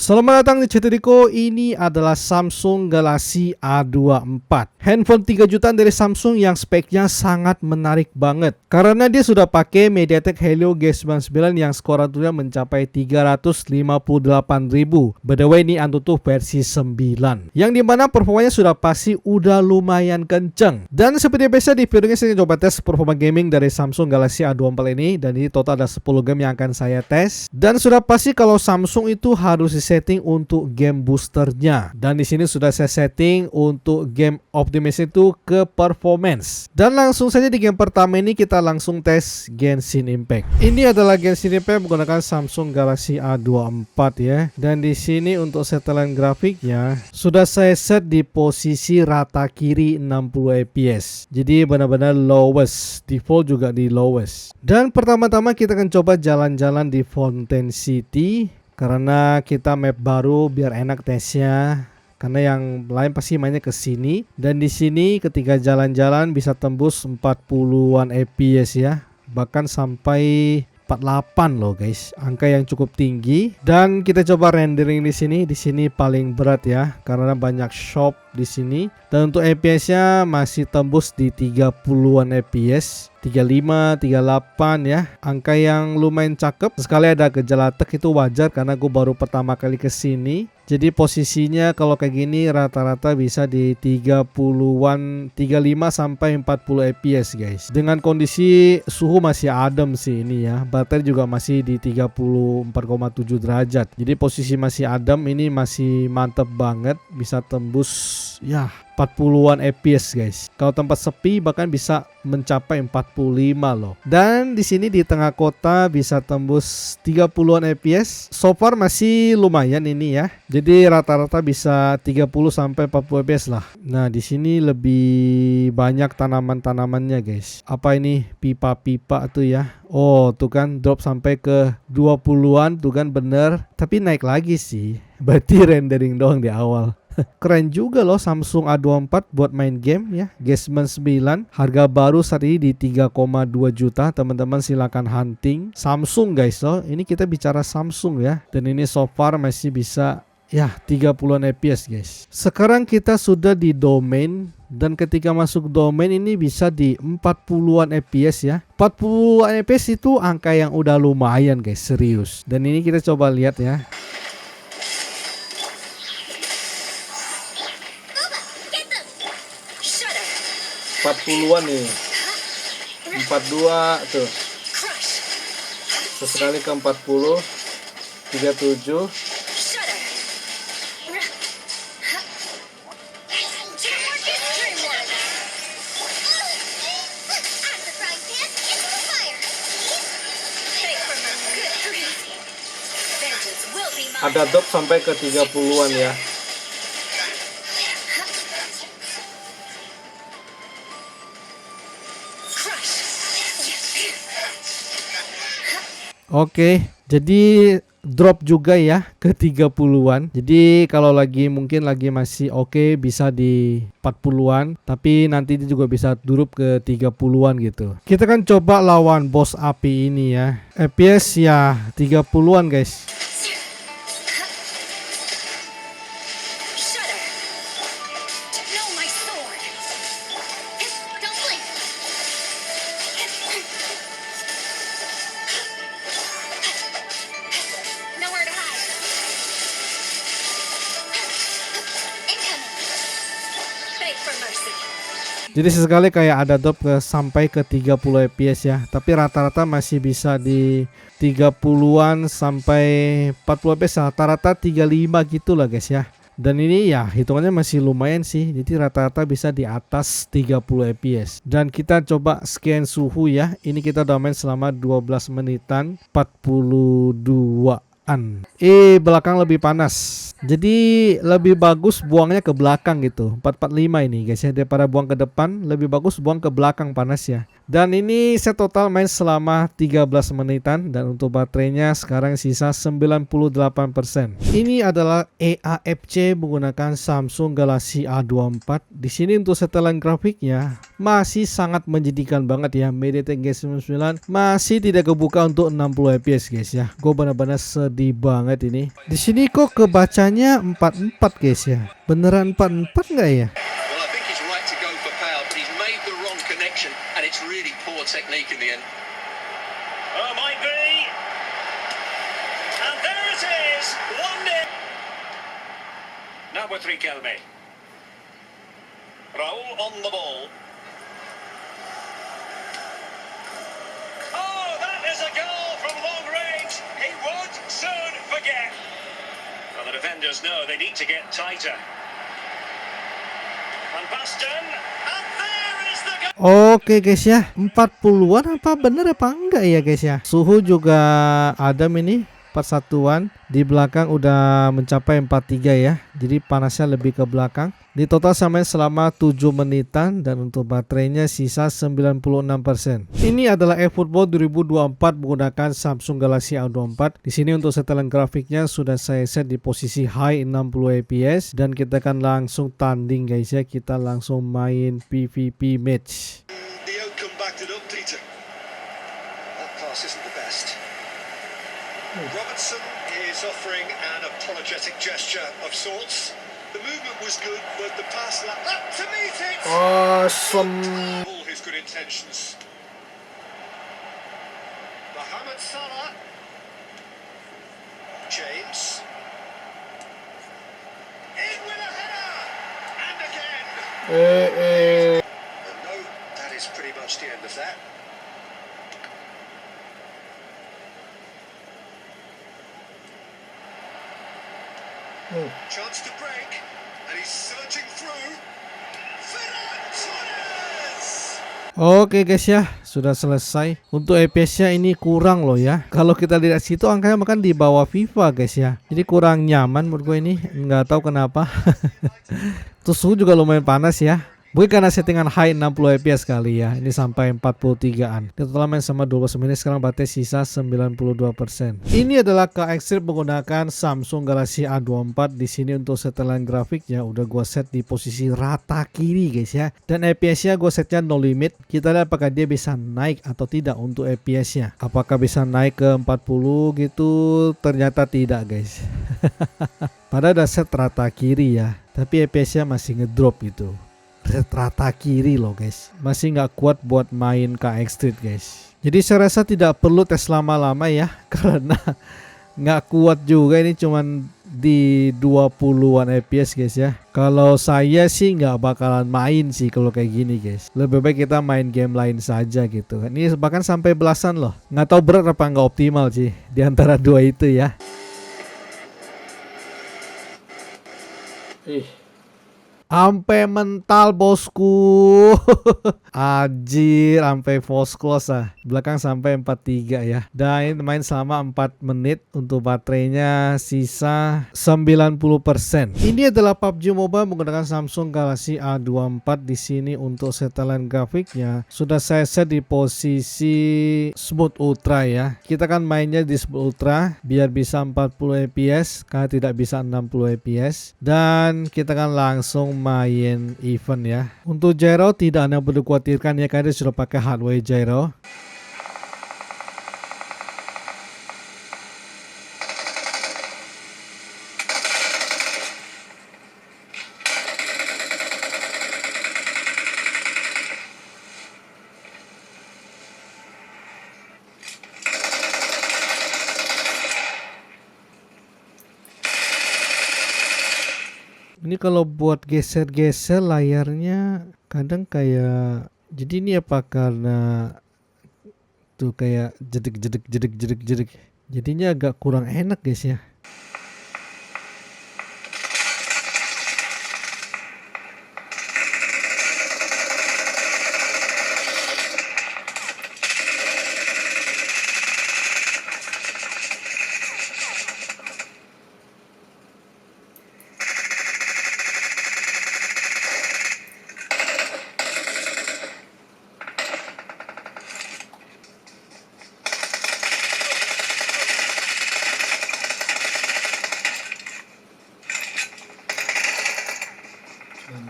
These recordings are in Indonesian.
Selamat datang di Cetiriko. Ini adalah Samsung Galaxy A24, handphone 3 jutaan dari Samsung yang speknya sangat menarik banget karena dia sudah pakai MediaTek Helio G99 yang skor Antutunya mencapai 358.000. By the way, ini Antutu versi 9 yang dimana performanya sudah pasti udah lumayan kenceng. Dan seperti biasa di video ini saya coba tes performa gaming dari Samsung Galaxy A24 ini, dan ini total ada 10 game yang akan saya tes. Dan sudah pasti kalau Samsung itu harus setting untuk game boosternya, dan di sini sudah saya setting untuk game optimis itu ke performance. Dan langsung saja di game pertama ini kita langsung tes Genshin Impact. Ini adalah Genshin Impact menggunakan Samsung Galaxy A24 ya. Dan di sini untuk setelan grafiknya sudah saya set di posisi rata kiri 60 fps. Jadi benar-benar lowest, default juga di lowest. Dan pertama-tama kita akan coba jalan-jalan di Fountain City karena kita map baru biar enak tesnya. Karena yang lain pasti mainnya ke sini, dan di sini ketika jalan-jalan bisa tembus 40-an fps ya, bahkan sampai 48 loh guys, angka yang cukup tinggi. Dan kita coba rendering di sini. Di sini paling berat ya, karena banyak shop di sini. Dan untuk FPS-nya masih tembus di 30-an fps. 35, 38 ya, angka yang lumayan cakep. Sekali ada gejala tek itu wajar karena gue baru pertama kali kesini. Jadi posisinya kalau kayak gini rata-rata bisa di 30-an, 35 sampai 40 fps guys. Dengan kondisi suhu masih adem sih ini ya. Baterai juga masih di 34,7 derajat. Jadi posisi masih adem, ini masih mantep banget, bisa tembus ya 40-an fps guys. Kalau tempat sepi bahkan bisa mencapai 45 loh. Dan di sini di tengah kota bisa tembus 30-an fps. So far masih lumayan ini ya. Jadi rata-rata bisa 30 sampai 40 fps lah. Nah, di sini lebih banyak tanaman-tanamannya guys. Apa ini? Pipa-pipa tuh ya. Oh, tuh kan drop sampai ke 20-an tuh kan, bener. Tapi naik lagi sih. Berarti rendering doang di awal. Keren juga loh Samsung A24 buat main game ya. G99 harga baru saat ini di 3,2 juta. Teman-teman silakan hunting. Samsung guys loh. Ini kita bicara Samsung ya. Dan ini so far masih bisa ya 30-an fps guys. Sekarang kita sudah di domain, dan ketika masuk domain ini bisa di 40-an fps ya. 40-an fps itu angka yang udah lumayan guys, serius. Dan ini kita coba lihat ya. 40-an nih, 42 tuh, sesekali ke 40, 37, ada drop sampai ke 30-an ya. Oke, jadi drop juga ya ke 30-an. Jadi kalau lagi mungkin lagi masih oke bisa di 40-an, tapi nanti dia juga bisa drop ke 30-an gitu. Kita kan coba lawan bos api ini ya. FPS ya 30-an guys. Jadi sesekali kayak ada drop sampai ke 30 fps ya. Tapi rata-rata masih bisa di 30-an sampai 40 fps. Rata-rata 35 gitu lah guys ya. Dan ini ya hitungannya masih lumayan sih. Jadi rata-rata bisa di atas 30 fps. Dan kita coba scan suhu ya. Ini kita udah main selama 12 menitan, 42-an. Belakang lebih panas. Jadi lebih bagus buangnya ke belakang gitu. 445 ini guys ya, daripada buang ke depan. Lebih bagus buang ke belakang panas ya. Dan ini saya total main selama 13 menitan dan untuk baterainya sekarang sisa 98%. Ini adalah EAFC menggunakan Samsung Galaxy A24. Di sini untuk setelan grafiknya masih sangat menjadikan banget ya. MediaTek G99 masih tidak kebuka untuk 60 fps guys ya. Gue benar-benar sedih banget ini. Di sini kok kebacanya 44 guys ya. Beneran 44 nggak ya? And it's really poor technique in the end. Oh, might be. And there it is. 1-0. Now with Riquelme. Raul on the ball. Oh, that is a goal from long range. He won't soon forget. Well, the defenders know they need to get tighter. Van Basten. And there is the goal. Oke guys ya, 40-an apa bener apa enggak ya guys ya. Suhu juga adem ini 41-an. Di belakang udah mencapai 43 ya. Jadi panasnya lebih ke belakang. Di total sampai selama 7 menitan dan untuk baterainya sisa 96%. Ini adalah eFootball 2024 menggunakan Samsung Galaxy A24. Di sini untuk setelan grafiknya sudah saya set di posisi high 60 fps dan kita akan langsung tanding guys ya. Kita langsung main PvP match. The outcome backed it up, Peter. That pass isn't the best. Robertson is offering an apologetic gesture of sorts. The movement was good, but the pass lacked up to meet it. Awesome. All his good intentions. Mohamed Salah. James. In with a header. And again. And no, that is pretty much the end of that. Chance to break, and he's searching through. Ferran Torres. Oke guys ya, sudah selesai. Untuk FPS-nya ini kurang loh ya. Kalau kita lihat situ angkanya makan di bawah FIFA guys ya. Jadi kurang nyaman menurut gue ini. Nggak tahu kenapa. Terus suhu juga lumayan panas ya. Mungkin karena settingan high 60 fps kali ya. Ini sampai 43an. Di total main sama 12 menit. Sekarang baterai sisa 92%. Ini adalah KX menggunakan Samsung Galaxy A24. Di sini untuk setelan grafiknya udah gua set di posisi rata kiri guys ya. Dan FPS-nya gua setnya no limit. Kita lihat apakah dia bisa naik atau tidak untuk FPS-nya. Apakah bisa naik ke 40 gitu? Ternyata tidak guys. Padahal udah set rata kiri ya. Tapi FPS-nya masih ngedrop gitu. Rata kiri loh guys, masih nggak kuat buat main KX Street guys. Jadi saya rasa tidak perlu tes lama-lama ya, karena nggak kuat juga ini cuman di 20-an fps guys ya. Kalau saya sih nggak bakalan main sih kalau kayak gini guys. Lebih baik kita main game lain saja gitu kan. Ini bahkan sampai belasan loh. Nggak tahu berat apa nggak optimal sih di antara dua itu ya. Ampe mental bosku. Anjir, sampai false close ah. Belakang sampai 43 ya. Dan ini main selama 4 menit. Untuk baterainya sisa 90%. Ini adalah PUBG Mobile menggunakan Samsung Galaxy A24. Di sini untuk setelan grafiknya sudah saya set di posisi Smooth Ultra ya. Kita kan mainnya di Smooth Ultra biar bisa 40 fps karena tidak bisa 60 fps. Dan kita kan langsung main event ya. Untuk gyro tidak ada yang perlu khawatirkan ya, karena dia sudah pakai hardware gyro. Ini kalau buat geser-geser layarnya kadang kayak, jadi ini apa karena tuh kayak jedek. Jadinya agak kurang enak guys ya.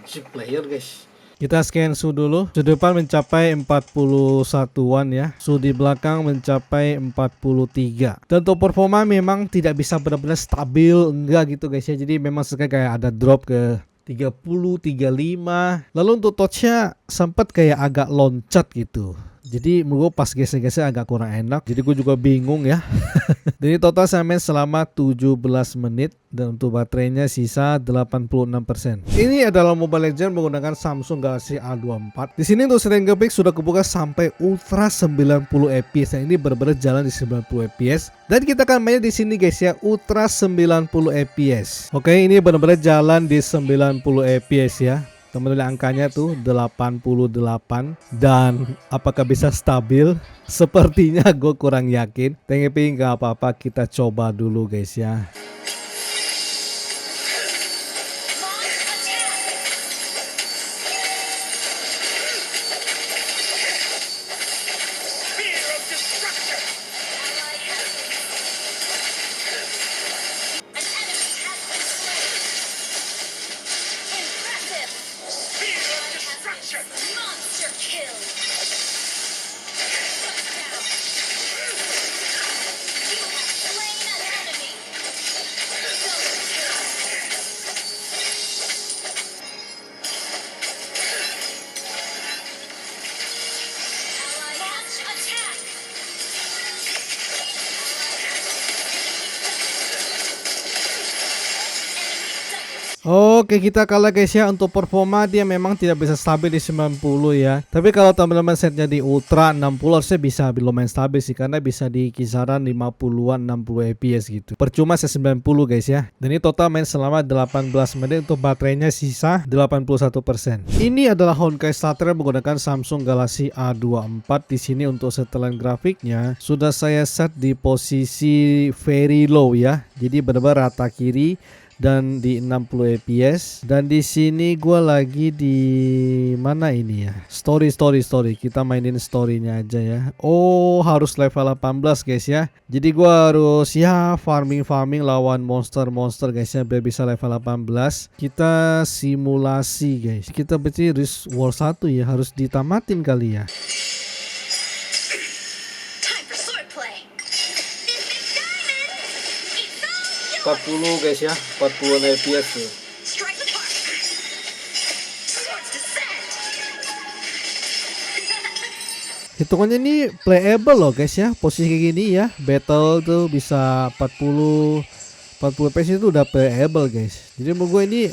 Chip player guys. Kita scan suhu dulu. Suhu depan mencapai 41-an ya. Suhu di belakang mencapai 43. Dan untuk performa memang tidak bisa benar-benar stabil, enggak gitu guys ya. Jadi memang sekali kayak ada drop ke 30, 35. Lalu untuk touchnya sempat kayak agak loncat gitu. Jadi menurut gue pas geser-geser agak kurang enak. Jadi gue juga bingung ya. Jadi total saya main selama 17 menit. Dan untuk baterainya sisa 86%. Ini adalah Mobile Legends menggunakan Samsung Galaxy A24. Di sini untuk setting grafik sudah kebuka sampai Ultra 90 fps. Yang ini benar-benar jalan di 90 fps. Dan kita akan mainnya di sini guys ya, Ultra 90 fps. Oke, ini benar-benar jalan di 90 fps ya. Teman-teman angkanya tuh 88. Dan apakah bisa stabil? Sepertinya gue kurang yakin. Tapi nggak apa-apa, kita coba dulu guys ya. Monster kill. You have slain an enemy. Ally launch attack. Oke, kita kalah guys ya. Untuk performa dia memang tidak bisa stabil di 90 ya. Tapi kalau teman-teman setnya di Ultra 60 harusnya bisa lumayan stabil sih. Karena bisa di kisaran 50-an 60 fps gitu. Percuma saya 90 guys ya. Dan ini total main selama 18 menit. Untuk baterainya sisa 81%. Ini adalah Honkai Star Rail menggunakan Samsung Galaxy A24. Di sini untuk setelan grafiknya sudah saya set di posisi very low ya. Jadi benar-benar rata kiri dan di 60 fps. Dan di sini gua lagi di mana ini ya, story. Kita mainin storynya aja ya. Oh, harus level 18 guys ya. Jadi gua harus ya farming lawan monster guys ya biar bisa level 18. Kita simulasi guys. Kita berarti Risk War 1 ya, harus ditamatin kali ya. 40 guys ya, 40 fps tuh. Hitungannya ini playable loh guys ya. Posisi kayak gini ya, battle tuh bisa 40 fps itu udah playable guys. Jadi menurut gue ini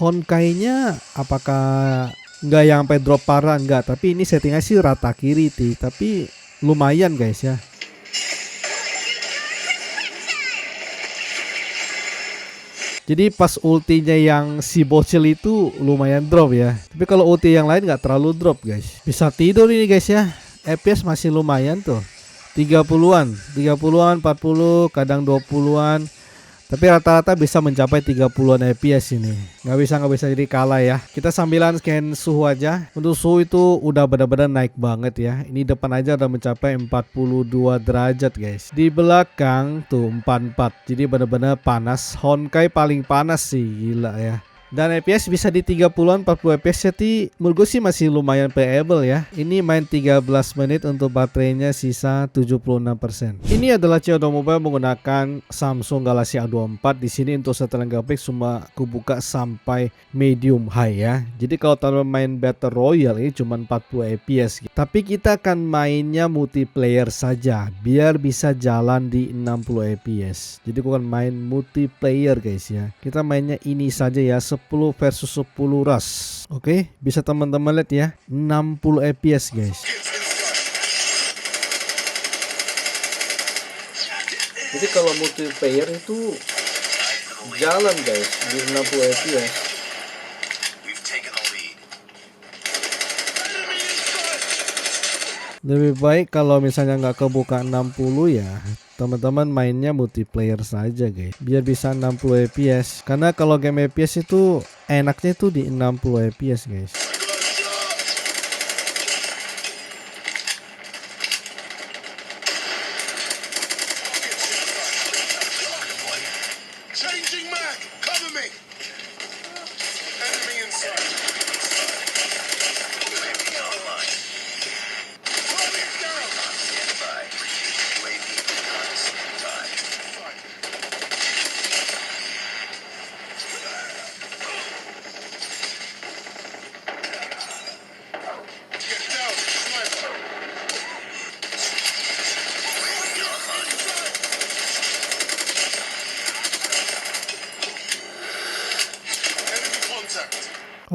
Honkai-nya apakah nggak yang sampai drop parah, enggak, tapi ini settingnya sih rata kiri sih, tapi lumayan guys ya. Jadi pas ultinya yang si bocil itu lumayan drop ya. Tapi kalau ulti yang lain nggak terlalu drop guys. Bisa tidur ini guys ya. FPS masih lumayan tuh. 30-an, 40, kadang 20-an. Tapi rata-rata bisa mencapai 30-an fps ini. Nggak bisa jadi kalah ya. Kita sambilan scan suhu aja. Untuk suhu itu udah benar-benar naik banget ya. Ini depan aja udah mencapai 42 derajat guys. Di belakang tuh 44. Jadi benar-benar panas. Honkai paling panas sih, gila ya. Dan FPS bisa di 30-an 40 fps. Jadi menurut gue sih masih lumayan playable ya. Ini main 13 menit. Untuk baterainya sisa 76%. Ini adalah COD Mobile menggunakan Samsung Galaxy A24. Di sini untuk setelan grafik cuma kubuka sampai medium high ya. Jadi kalau teman main Battle Royale ini cuma 40 fps. Tapi kita akan mainnya multiplayer saja biar bisa jalan di 60 fps. Jadi gue akan main multiplayer guys ya. Kita mainnya ini saja ya, 10 versus 10 rush. Oke, bisa teman-teman lihat ya, 60 fps guys. Jadi kalau multiplayer itu jalan guys di 60 fps. Lebih baik kalau misalnya nggak kebuka 60 ya, teman-teman mainnya multiplayer saja guys, biar bisa 60 fps. Karena kalau game fps itu enaknya itu di 60 fps guys.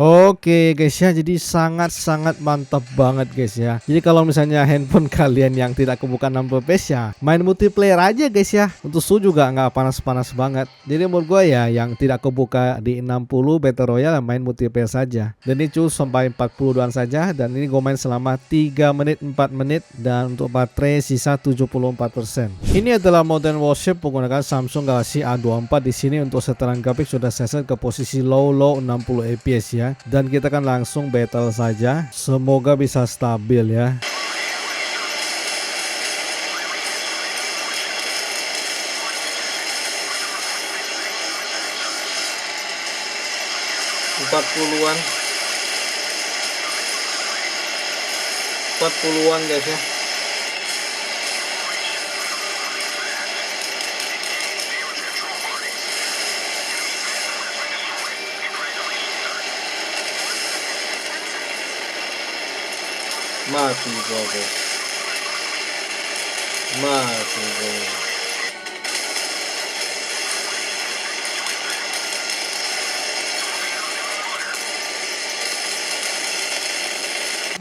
Oke guys ya, jadi sangat-sangat mantap banget guys ya. Jadi kalau misalnya handphone kalian yang tidak kebuka 60 fps ya, main multiplayer aja guys ya. Untuk su juga nggak panas-panas banget. Jadi menurut gue ya, yang tidak kebuka di 60 Battle Royale main multiplayer saja. Dan ini cuma sampai 42an saja. Dan ini gue main selama 3 menit 4 menit. Dan untuk baterai sisa 74%. Ini adalah Modern Warship menggunakan Samsung Galaxy A24. Di sini untuk setelan grafik sudah saya set ke posisi low 60 fps ya. Dan kita kan langsung battle saja. Semoga bisa stabil ya. Empat puluhan guys ya. Mati gua guys. Mati gua.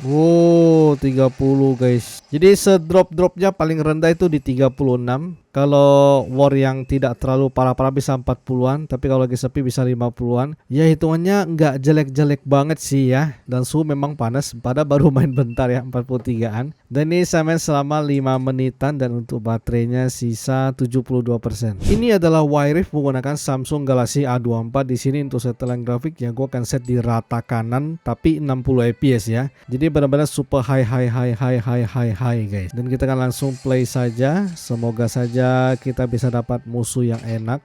Wow, 30 guys. Jadi sedrop-dropnya paling rendah itu di 36. Kalau war yang tidak terlalu parah-parah bisa 40-an, tapi kalau lagi sepi bisa 50-an. Ya hitungannya nggak jelek-jelek banget sih ya. Dan suhu memang panas, pada baru main bentar ya, 43-an. Dan ini saya main selama 5 menitan dan untuk baterainya sisa 72%. Ini adalah Wi-Fi menggunakan Samsung Galaxy A24. Di sini untuk setelan grafik ya gue akan set di rata kanan tapi 60 fps ya. Jadi benar-benar super high guys. Dan kita akan langsung play saja. Semoga saja kita bisa dapat musuh yang enak.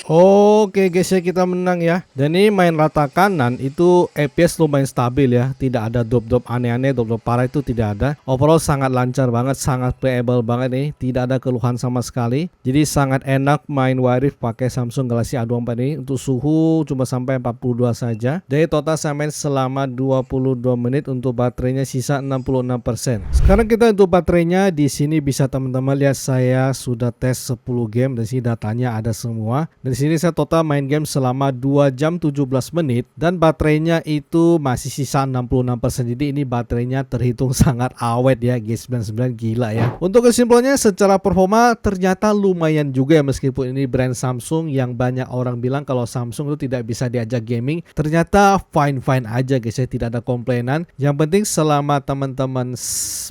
Oke guys ya, kita menang ya. Dan ini main rata kanan itu FPS lumayan stabil ya. Tidak ada drop-drop aneh-aneh, drop-drop parah itu tidak ada. Overall sangat lancar banget, sangat playable banget nih. Tidak ada keluhan sama sekali. Jadi sangat enak main Wi-Fi pakai Samsung Galaxy A24 ini. Untuk suhu cuma sampai 42 saja. Jadi total saya main selama 22 menit, untuk baterainya sisa 66%. Sekarang kita untuk baterainya di sini bisa teman-teman lihat, saya sudah tes 10 game dan sini datanya ada semua. Dan di sini saya total main game selama 2 jam 17 menit dan baterainya itu masih sisa 66%. Jadi ini baterainya terhitung sangat awet ya, G99 gila ya. Untuk kesimpulannya secara performa ternyata lumayan juga ya, meskipun ini brand Samsung yang banyak orang bilang kalau Samsung itu tidak bisa diajak gaming. Ternyata fine-fine aja guys ya, tidak ada komplainan. Yang penting selama teman-teman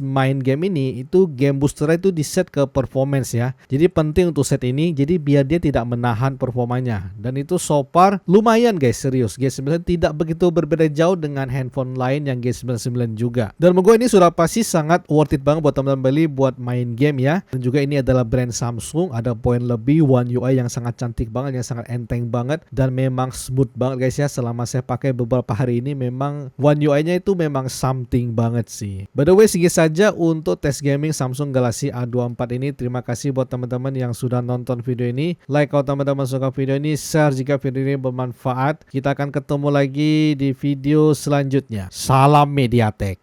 main game ini itu game booster itu di set ke performance ya. Jadi penting untuk set ini, jadi biar dia tidak menahan performanya. Dan itu so far lumayan guys, serius. G99 tidak begitu berbeda jauh dengan handphone lain yang G99 juga. Dan menurut gue ini sudah pasti sangat worth it banget buat teman-teman beli buat main game ya. Dan juga ini adalah brand Samsung, ada poin lebih, One UI yang sangat cantik banget, yang sangat enteng banget, dan memang smooth banget guys ya. Selama saya pakai beberapa hari ini memang One UI-nya itu memang something banget sih. By the way, segitu saja untuk tes gaming Samsung Galaxy A24 ini. Terima kasih buat teman-teman yang sudah nonton video ini. Like kalau teman-teman suka video ini, share jika video ini bermanfaat. Kita akan ketemu lagi di video selanjutnya. Salam Mediatek.